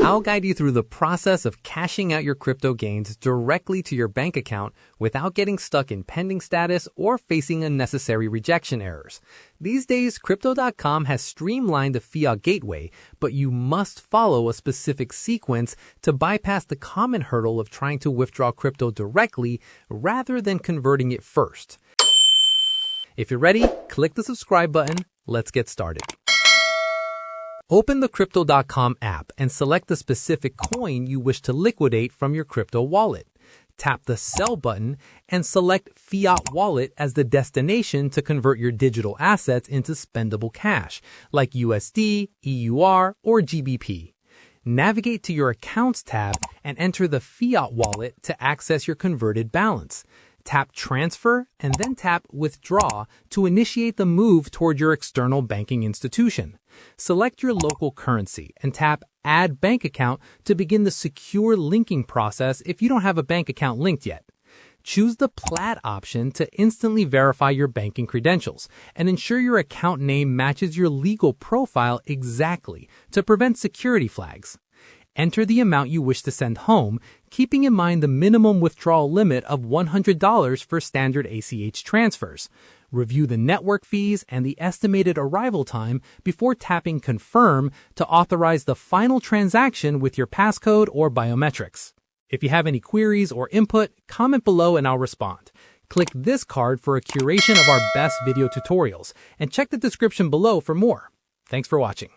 I'll guide you through the process of cashing out your crypto gains directly to your bank account without getting stuck in pending status or facing unnecessary rejection errors. These days, Crypto.com has streamlined the fiat gateway, but you must follow a specific sequence to bypass the common hurdle of trying to withdraw crypto directly rather than converting it first. If you're ready, click the subscribe button. Let's get started. Open the Crypto.com app and select the specific coin you wish to liquidate from your crypto wallet. Tap the Sell button and select Fiat Wallet as the destination to convert your digital assets into spendable cash, like USD, EUR, or GBP. Navigate to your Accounts tab and enter the Fiat Wallet to access your converted balance. Tap Transfer and then tap Withdraw to initiate the move toward your external banking institution. Select your local currency and tap Add Bank Account to begin the secure linking process if you don't have a bank account linked yet. Choose the Plaid option to instantly verify your banking credentials and ensure your account name matches your legal profile exactly to prevent security flags. Enter the amount you wish to send home, keeping in mind the minimum withdrawal limit of $100 for standard ACH transfers. Review the network fees and the estimated arrival time before tapping Confirm to authorize the final transaction with your passcode or biometrics. If you have any queries or input, comment below and I'll respond. Click this card for a curation of our best video tutorials and check the description below for more. Thanks for watching.